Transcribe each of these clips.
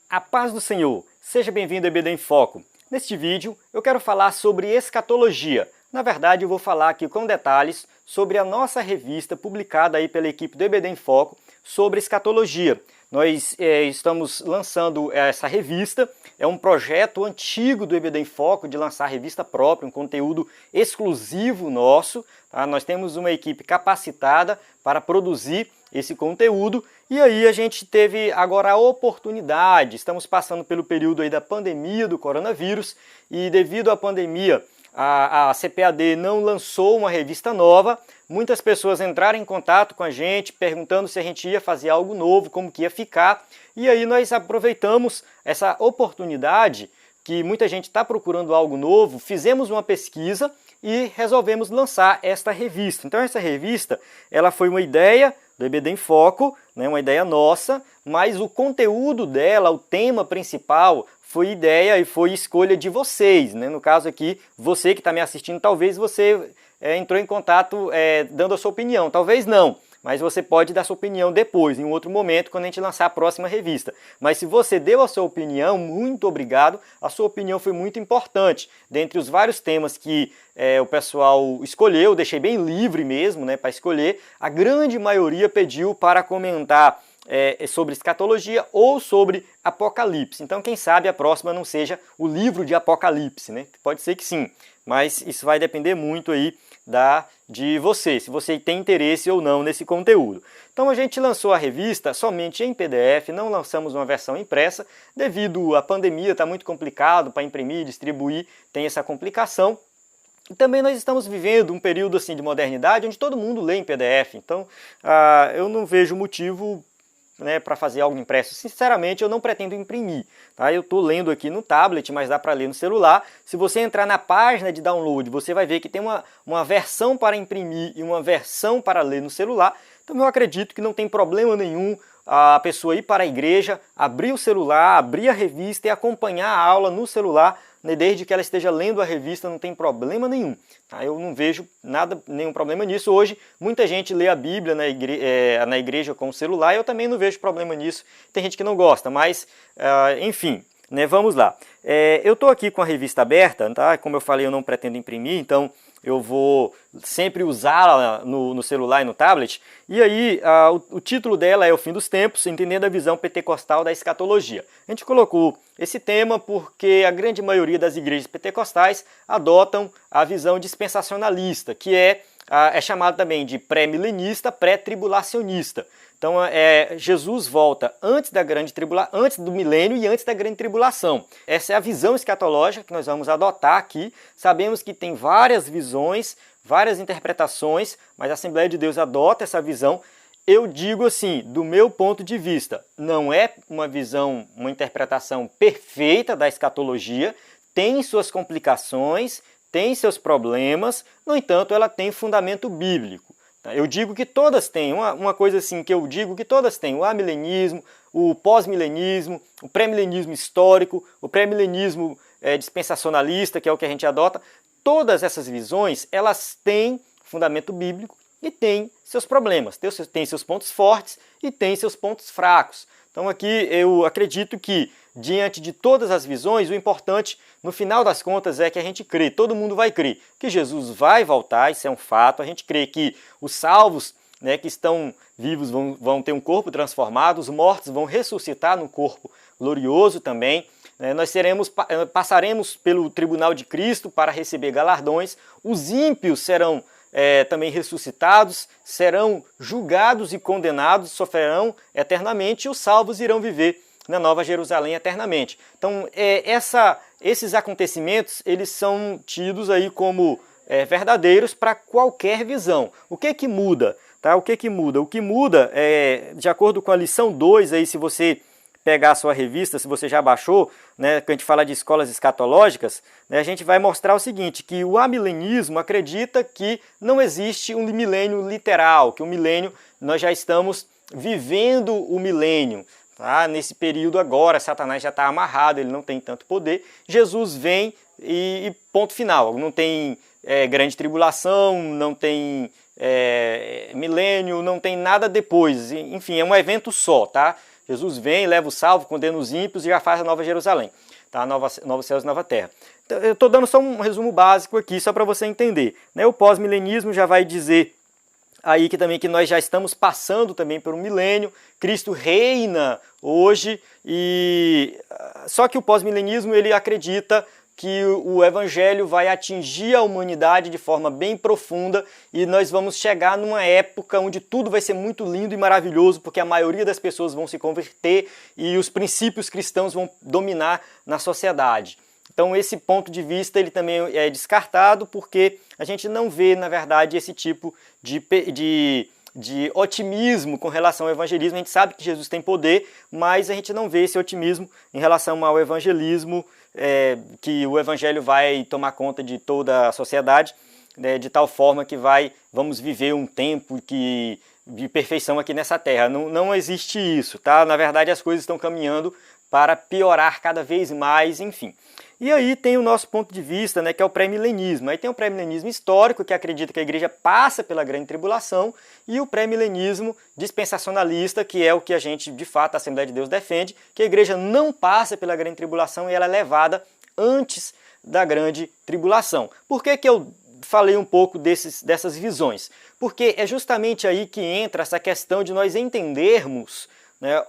A paz do Senhor, seja bem-vindo ao EBD em Foco. Neste vídeo eu quero falar sobre escatologia. Na verdade eu vou falar aqui com detalhes sobre a nossa revista publicada aí pela equipe do EBD em Foco sobre escatologia. Nós estamos lançando essa revista, é um projeto antigo do EBD em Foco de lançar revista própria, um conteúdo exclusivo nosso. Tá? Nós temos uma equipe capacitada para produzir esse conteúdo e aí a gente teve agora a oportunidade, estamos passando pelo período aí da pandemia do coronavírus e devido à pandemia a CPAD não lançou uma revista nova, muitas pessoas entraram em contato com a gente perguntando se a gente ia fazer algo novo, como que ia ficar, e aí nós aproveitamos essa oportunidade que muita gente está procurando algo novo, fizemos uma pesquisa e resolvemos lançar esta revista. Então essa revista ela foi uma ideia do EBD em Foco, né, uma ideia nossa, mas o conteúdo dela, o tema principal, foi ideia e foi escolha de vocês, né? No caso aqui, você que está me assistindo, talvez você entrou em contato dando a sua opinião, talvez não, mas você pode dar sua opinião depois, em um outro momento, quando a gente lançar a próxima revista. Mas se você deu a sua opinião, muito obrigado, a sua opinião foi muito importante. Dentre os vários temas que o pessoal escolheu, deixei bem livre mesmo, né, para escolher, a grande maioria pediu para comentar sobre escatologia ou sobre Apocalipse. Então, quem sabe a próxima não seja o livro de Apocalipse, né? Pode ser que sim, mas isso vai depender muito aí de você, se você tem interesse ou não nesse conteúdo. Então, a gente lançou a revista somente em PDF, não lançamos uma versão impressa, devido à pandemia, está muito complicado para imprimir, distribuir, tem essa complicação. E também nós estamos vivendo um período assim de modernidade, onde todo mundo lê em PDF, então eu não vejo motivo para fazer algo impresso. Sinceramente, eu não pretendo imprimir. Tá? Eu estou lendo aqui no tablet, mas dá para ler no celular. Se você entrar na página de download, você vai ver que tem uma versão para imprimir e uma versão para ler no celular. Então eu acredito que não tem problema nenhum a pessoa ir para a igreja, abrir o celular, abrir a revista e acompanhar a aula no celular, né? Desde que ela esteja lendo a revista, não tem problema nenhum. Tá? Eu não vejo nenhum problema nisso. Hoje, muita gente lê a Bíblia na igreja com o celular, e eu também não vejo problema nisso. Tem gente que não gosta, mas, enfim, né, vamos lá. Eu estou aqui com a revista aberta, tá? Como eu falei, eu não pretendo imprimir, então eu vou sempre usá-la no celular e no tablet. E aí, o título dela é O Fim dos Tempos, entendendo a visão pentecostal da escatologia. A gente colocou esse tema porque a grande maioria das igrejas pentecostais adotam a visão dispensacionalista, que é chamado também de pré-milenista, pré-tribulacionista. Então, Jesus volta antes antes do milênio e antes da grande tribulação. Essa é a visão escatológica que nós vamos adotar aqui. Sabemos que tem várias visões, várias interpretações, mas a Assembleia de Deus adota essa visão. Eu digo assim, do meu ponto de vista, não é uma visão, uma interpretação perfeita da escatologia, tem suas complicações, tem seus problemas, no entanto, ela tem fundamento bíblico. Eu digo que todas têm, uma coisa assim que eu digo que todas têm, o amilenismo, o pós-milenismo, o pré-milenismo histórico, o pré-milenismo dispensacionalista, que é o que a gente adota, todas essas visões, elas têm fundamento bíblico e têm seus problemas, têm seus pontos fortes e têm seus pontos fracos. Então aqui eu acredito que, diante de todas as visões, o importante, no final das contas, é que a gente crê, todo mundo vai crer, que Jesus vai voltar, isso é um fato, a gente crê que os salvos, né, que estão vivos vão ter um corpo transformado, os mortos vão ressuscitar num corpo glorioso também, né, nós passaremos pelo tribunal de Cristo para receber galardões, os ímpios serão também ressuscitados, serão julgados e condenados, sofrerão eternamente, e os salvos irão viver na Nova Jerusalém eternamente. Então, esses acontecimentos, eles são tidos aí como verdadeiros para qualquer visão. O que que muda? Tá? O que que muda? O que muda, de acordo com a lição 2, aí, se você pegar a sua revista, se você já baixou, né, que a gente fala de escolas escatológicas, né, a gente vai mostrar o seguinte, que o amilenismo acredita que não existe um milênio literal, que o milênio, nós já estamos vivendo o milênio. Tá? Nesse período agora, Satanás já está amarrado, ele não tem tanto poder, Jesus vem e ponto final, não tem grande tribulação, não tem milênio, não tem nada depois, enfim, é um evento só, tá? Jesus vem, leva o salvo, condena os ímpios e já faz a Nova Jerusalém, tá? Novos céus e nova terra. Então, eu estou dando só um resumo básico aqui, só para você entender, né? O pós-milenismo já vai dizer aí que nós já estamos passando também por um milênio, Cristo reina hoje, só que o pós-milenismo ele acredita que o evangelho vai atingir a humanidade de forma bem profunda e nós vamos chegar numa época onde tudo vai ser muito lindo e maravilhoso, porque a maioria das pessoas vão se converter e os princípios cristãos vão dominar na sociedade. Então esse ponto de vista ele também é descartado porque a gente não vê, na verdade, esse tipo de otimismo com relação ao evangelismo. A gente sabe que Jesus tem poder, mas a gente não vê esse otimismo em relação ao evangelismo, que o evangelho vai tomar conta de toda a sociedade, né, de tal forma que vamos viver um tempo de perfeição aqui nessa terra. Não existe isso, tá? Na verdade, as coisas estão caminhando para piorar cada vez mais, enfim. E aí tem o nosso ponto de vista, né, que é o pré-milenismo. Aí tem o pré-milenismo histórico, que acredita que a igreja passa pela grande tribulação, e o pré-milenismo dispensacionalista, que é o que a gente, de fato, a Assembleia de Deus defende, que a igreja não passa pela grande tribulação e ela é levada antes da grande tribulação. Por que que eu falei um pouco dessas visões? Porque é justamente aí que entra essa questão de nós entendermos, né,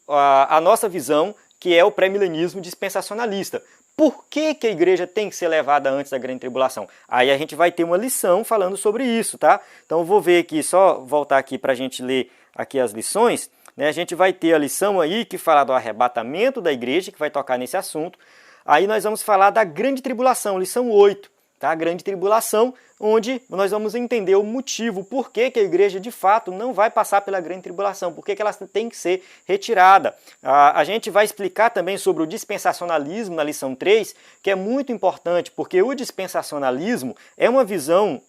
a nossa visão, que é o pré-milenismo dispensacionalista. Por que que a igreja tem que ser levada antes da grande tribulação? Aí a gente vai ter uma lição falando sobre isso, tá? Então eu vou ver aqui, só voltar aqui para a gente ler aqui as lições, né? A gente vai ter a lição aí que fala do arrebatamento da igreja, que vai tocar nesse assunto. Aí nós vamos falar da grande tribulação, lição 8, tá? A grande tribulação, onde nós vamos entender o motivo, por que que a igreja de fato não vai passar pela grande tribulação, por que que ela tem que ser retirada. A gente vai explicar também sobre o dispensacionalismo na lição 3, que é muito importante, porque o dispensacionalismo é uma visão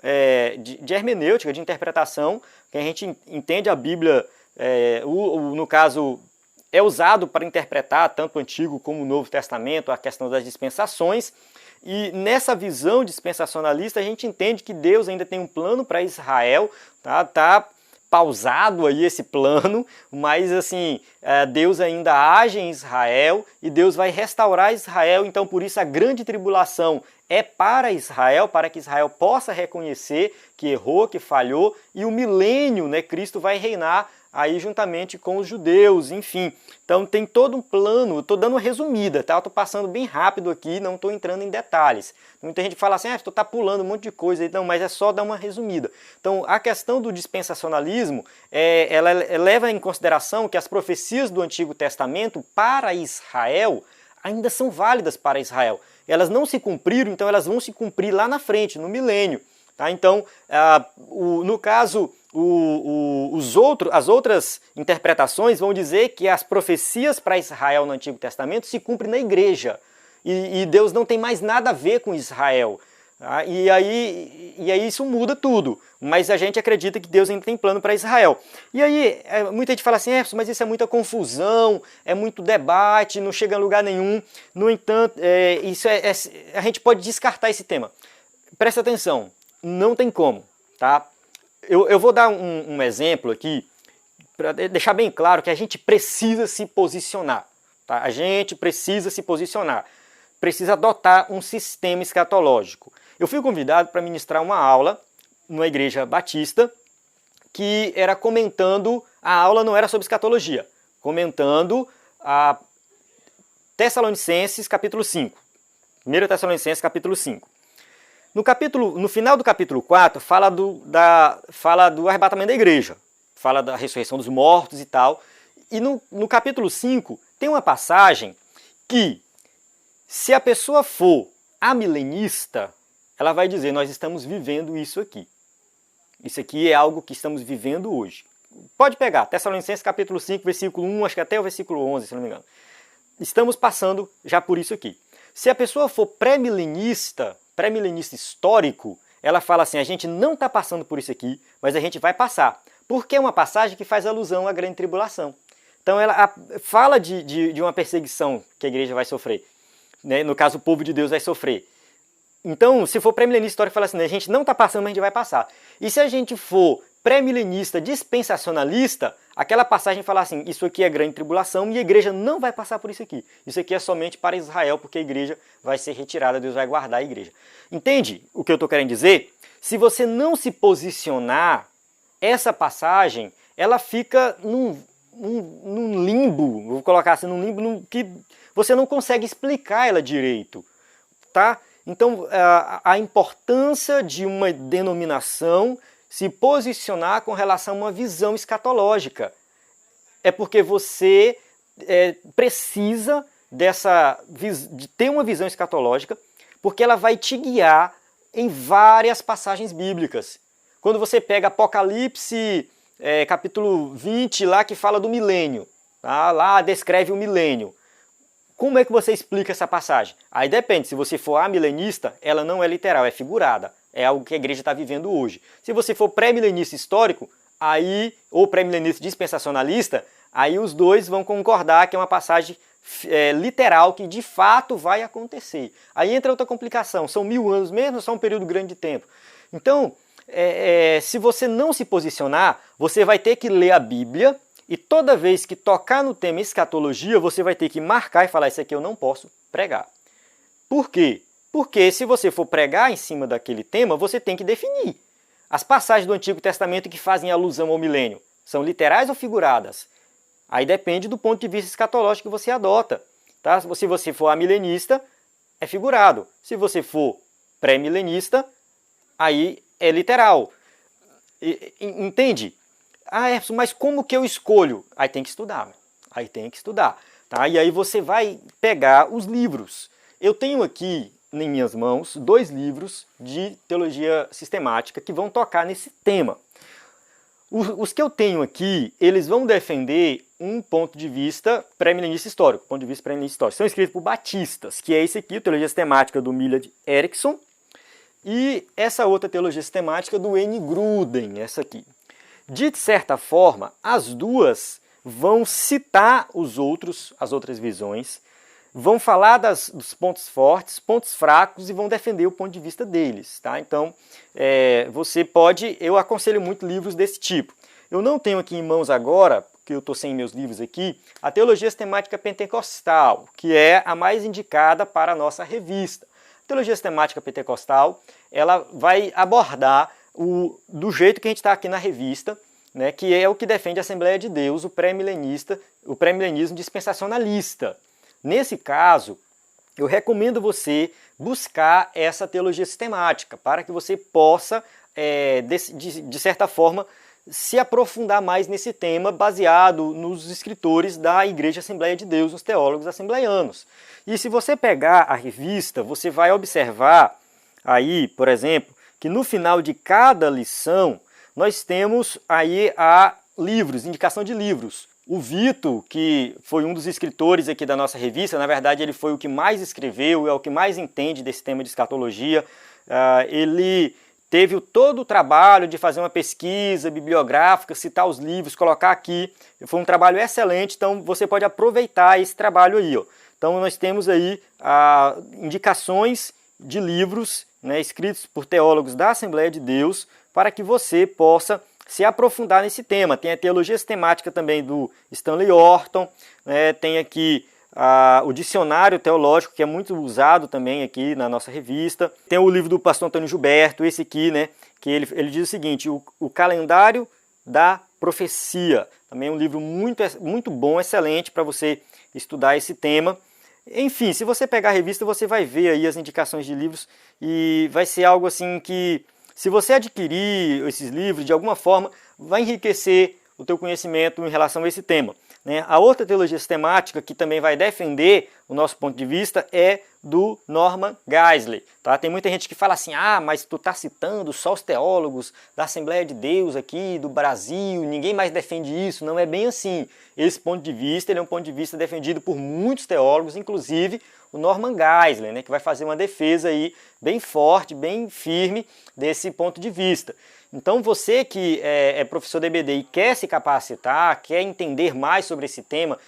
de hermenêutica, de interpretação, que a gente entende a Bíblia, no caso, é usado para interpretar tanto o Antigo como o Novo Testamento, a questão das dispensações. E nessa visão dispensacionalista a gente entende que Deus ainda tem um plano para Israel, tá pausado aí esse plano, mas assim, Deus ainda age em Israel e Deus vai restaurar Israel, então por isso a grande tribulação é para Israel, para que Israel possa reconhecer que errou, que falhou, e o milênio, né, Cristo vai reinar aí juntamente com os judeus, enfim. Então tem todo um plano, estou dando uma resumida, tá? Estou passando bem rápido aqui, não estou entrando em detalhes. Muita gente fala assim, tu está pulando um monte de coisa, então, mas é só dar uma resumida. Então a questão do dispensacionalismo, ela leva em consideração que as profecias do Antigo Testamento para Israel ainda são válidas para Israel. Elas não se cumpriram, então elas vão se cumprir lá na frente, no milênio. Tá? Então, no caso, as outras interpretações vão dizer que as profecias para Israel no Antigo Testamento se cumprem na igreja. E Deus não tem mais nada a ver com Israel. Tá? E aí isso muda tudo. Mas a gente acredita que Deus ainda tem plano para Israel. E aí, muita gente fala assim, mas isso é muita confusão, é muito debate, não chega a lugar nenhum. No entanto, a gente pode descartar esse tema. Presta atenção. Não tem como, tá? Eu vou dar um exemplo aqui para deixar bem claro que a gente precisa se posicionar, tá? A gente precisa se posicionar, precisa adotar um sistema escatológico. Eu fui convidado para ministrar uma aula numa igreja batista que era comentando, a aula não era sobre escatologia, comentando a Tessalonicenses capítulo 5, 1 Tessalonicenses capítulo 5. No final do capítulo 4, fala do arrebatamento da igreja, fala da ressurreição dos mortos e tal. E no capítulo 5, tem uma passagem que, se a pessoa for amilenista, ela vai dizer, nós estamos vivendo isso aqui. Isso aqui é algo que estamos vivendo hoje. Pode pegar, Tessalonicenses capítulo 5, versículo 1, acho que até o versículo 11, se não me engano. Estamos passando já por isso aqui. Se a pessoa for pré-milenista histórico, ela fala assim, a gente não está passando por isso aqui, mas a gente vai passar. Porque é uma passagem que faz alusão à grande tribulação. Então ela fala de uma perseguição que a igreja vai sofrer. Né? No caso, o povo de Deus vai sofrer. Então, se for pré-milenista histórico, fala assim, a gente não está passando, mas a gente vai passar. E se a gente for pré-milenista dispensacionalista, aquela passagem fala assim, isso aqui é grande tribulação e a igreja não vai passar por isso aqui. Isso aqui é somente para Israel, porque a igreja vai ser retirada, Deus vai guardar a igreja. Entende o que eu estou querendo dizer? Se você não se posicionar, essa passagem, ela fica num limbo, vou colocar assim, num limbo que você não consegue explicar ela direito, tá? Então, a importância de uma denominação se posicionar com relação a uma visão escatológica é porque você precisa de ter uma visão escatológica, porque ela vai te guiar em várias passagens bíblicas. Quando você pega Apocalipse, capítulo 20, lá que fala do milênio, tá? Lá descreve o milênio. Como é que você explica essa passagem? Aí depende, se você for amilenista, ela não é literal, é figurada. É algo que a igreja está vivendo hoje. Se você for pré-milenista histórico, ou pré-milenista dispensacionalista, aí os dois vão concordar que é uma passagem literal, que de fato vai acontecer. Aí entra outra complicação, são 1000 anos mesmo, só um período grande de tempo. Então, se você não se posicionar, você vai ter que ler a Bíblia, e toda vez que tocar no tema escatologia, você vai ter que marcar e falar, isso aqui eu não posso pregar. Por quê? Porque se você for pregar em cima daquele tema, você tem que definir. As passagens do Antigo Testamento que fazem alusão ao milênio, são literais ou figuradas? Aí depende do ponto de vista escatológico que você adota. Tá? Se você for amilenista, é figurado. Se você for pré-milenista, aí é literal. Entende? Mas como que eu escolho? Aí tem que estudar. Tá? E aí você vai pegar os livros. Eu tenho aqui em minhas mãos 2 livros de teologia sistemática que vão tocar nesse tema. Os que eu tenho aqui, eles vão defender um ponto de vista pré-milenista histórico. São escritos por batistas, que é esse aqui, Teologia Sistemática do Millard Erickson, e essa outra Teologia Sistemática do N. Gruden, essa aqui. De certa forma, as duas vão citar as outras visões, vão falar dos pontos fortes, pontos fracos e vão defender o ponto de vista deles. Tá? Então, eu aconselho muito livros desse tipo. Eu não tenho aqui em mãos agora, porque eu estou sem meus livros aqui, a Teologia Sistemática Pentecostal, que é a mais indicada para a nossa revista. A Teologia Sistemática Pentecostal, ela vai abordar do jeito que a gente está aqui na revista, né, que é o que defende a Assembleia de Deus, o pré-milenismo dispensacionalista. Nesse caso, eu recomendo você buscar essa teologia sistemática, para que você possa, de certa forma, se aprofundar mais nesse tema, baseado nos escritores da Igreja Assembleia de Deus, os teólogos assembleianos. E se você pegar a revista, você vai observar aí, por exemplo, que no final de cada lição, nós temos aí indicação de livros. O Vitor, que foi um dos escritores aqui da nossa revista, na verdade ele foi o que mais escreveu, é o que mais entende desse tema de escatologia. Ele teve todo o trabalho de fazer uma pesquisa bibliográfica, citar os livros, colocar aqui. Foi um trabalho excelente, então você pode aproveitar esse trabalho aí. Ó. Então nós temos aí indicações de livros, né, escritos por teólogos da Assembleia de Deus, para que você possa se aprofundar nesse tema. Tem a teologia sistemática também do Stanley Orton, né, tem aqui o dicionário teológico, que é muito usado também aqui na nossa revista. Tem o livro do pastor Antônio Gilberto, esse aqui, né, que ele diz o seguinte, o calendário da profecia. Também é um livro muito bom, excelente para você estudar esse tema. Enfim, se você pegar a revista, você vai ver aí as indicações de livros e vai ser algo assim que, se você adquirir esses livros, de alguma forma, vai enriquecer o teu conhecimento em relação a esse tema. Né? A outra teologia sistemática que também vai defender o nosso ponto de vista é do Norman Geisler. Tá? Tem muita gente que fala assim, mas tu está citando só os teólogos da Assembleia de Deus aqui, do Brasil, ninguém mais defende isso. Não é bem assim. Esse ponto de vista ele é um ponto de vista defendido por muitos teólogos, inclusive o Norman Geisler, né, que vai fazer uma defesa aí bem forte, bem firme desse ponto de vista. Então você que é professor de EBD e quer se capacitar, quer entender mais sobre esse tema,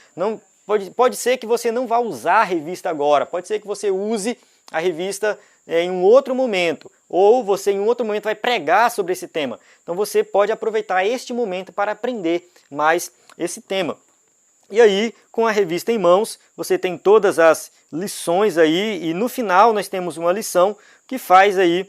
pode ser que você não vá usar a revista agora, pode ser que você use a revista em um outro momento, ou você em um outro momento vai pregar sobre esse tema. Então você pode aproveitar este momento para aprender mais esse tema. E aí, com a revista em mãos, você tem todas as lições aí, e no final nós temos uma lição que faz aí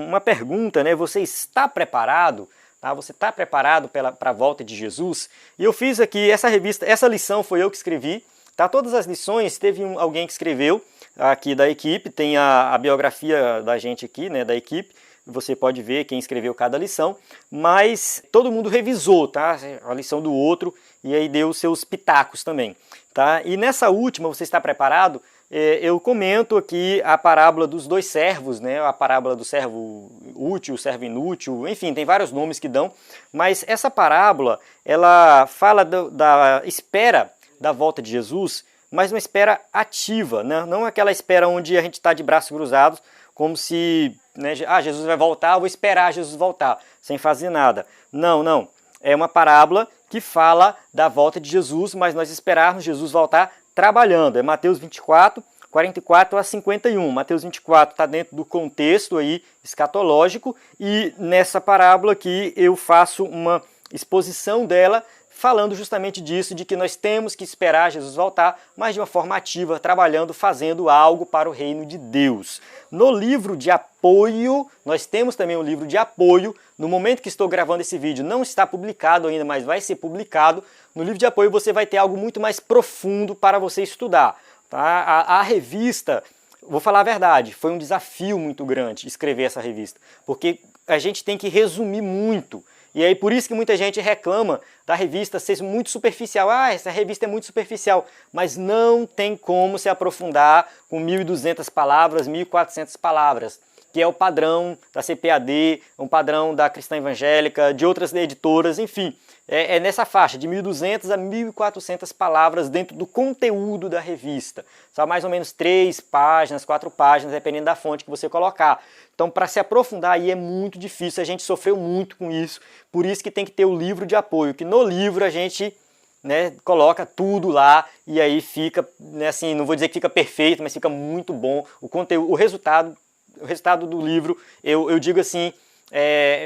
uma pergunta, né? Você está preparado? Tá? Você está preparado para a volta de Jesus? E eu fiz aqui essa revista, essa lição foi eu que escrevi. Tá? Todas as lições, teve alguém que escreveu aqui da equipe, tem a biografia da gente aqui, né, da equipe. Você pode ver quem escreveu cada lição, mas todo mundo revisou, tá? A lição do outro e aí deu os seus pitacos também, tá? E nessa última, você está preparado? Eu comento aqui a parábola dos dois servos, né? A parábola do servo útil, servo inútil, enfim, tem vários nomes que dão, mas essa parábola, ela fala da espera da volta de Jesus, mas uma espera ativa, né? Não aquela espera onde a gente está de braços cruzados, como se, né, Jesus vai voltar, eu vou esperar Jesus voltar, sem fazer nada. Não, não. É uma parábola que fala da volta de Jesus, mas nós esperarmos Jesus voltar trabalhando. É Mateus 24, 44 a 51. Mateus 24 está dentro do contexto aí escatológico, e nessa parábola aqui eu faço uma exposição dela, falando justamente disso, de que nós temos que esperar Jesus voltar, mas de uma forma ativa, trabalhando, fazendo algo para o reino de Deus. No livro de apoio, nós temos também um livro de apoio. No momento que estou gravando esse vídeo, não está publicado ainda, mas vai ser publicado. No livro de apoio você vai ter algo muito mais profundo para você estudar. Tá? A revista, vou falar a verdade, foi um desafio muito grande escrever essa revista, porque a gente tem que resumir muito. E aí por isso que muita gente reclama da revista ser muito superficial. Ah, essa revista é muito superficial. Mas não tem como se aprofundar com 1.200 palavras, 1.400 palavras, que é o padrão da CPAD, um padrão da Cristã Evangélica, de outras editoras, enfim. É nessa faixa, de 1.200 a 1.400 palavras dentro do conteúdo da revista. São mais ou menos 3 páginas, 4 páginas, dependendo da fonte que você colocar. Então, para se aprofundar aí é muito difícil, a gente sofreu muito com isso, por isso que tem que ter o livro de apoio, que no livro a gente, né, coloca tudo lá e aí fica, né, assim, não vou dizer que fica perfeito, mas fica muito bom. O conteúdo, o resultado do livro, eu digo assim,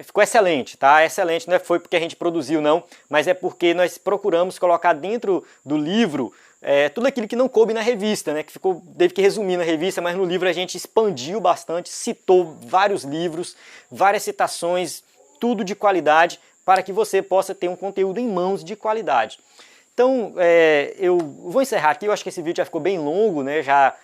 ficou excelente, tá? Excelente, não foi porque a gente produziu não, mas é porque nós procuramos colocar dentro do livro tudo aquilo que não coube na revista, né? Teve que resumir na revista, mas no livro a gente expandiu bastante, citou vários livros, várias citações, tudo de qualidade, para que você possa ter um conteúdo em mãos de qualidade. Então, eu vou encerrar aqui, eu acho que esse vídeo já ficou bem longo, né? Já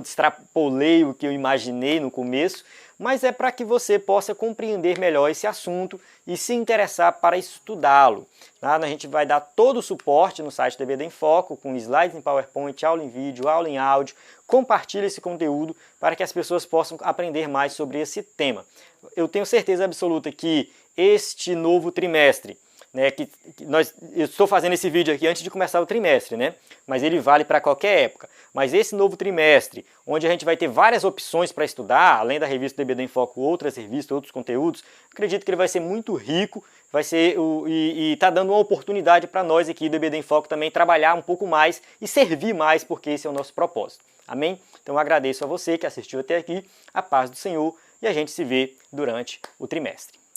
extrapolei o que eu imaginei no começo, mas é para que você possa compreender melhor esse assunto e se interessar para estudá-lo. Tá? A gente vai dar todo o suporte no site do EBD em Foco, com slides em PowerPoint, aula em vídeo, aula em áudio. Compartilhe esse conteúdo para que as pessoas possam aprender mais sobre esse tema. Eu tenho certeza absoluta que este novo trimestre, né, eu estou fazendo esse vídeo aqui antes de começar o trimestre, né, mas ele vale para qualquer época. Mas esse novo trimestre, onde a gente vai ter várias opções para estudar, além da revista do EBD em Foco, outras revistas, outros conteúdos, acredito que ele vai ser muito rico, vai ser e está dando uma oportunidade para nós aqui do EBD em Foco também trabalhar um pouco mais e servir mais, porque esse é o nosso propósito. Amém? Então eu agradeço a você que assistiu até aqui, a paz do Senhor, e a gente se vê durante o trimestre.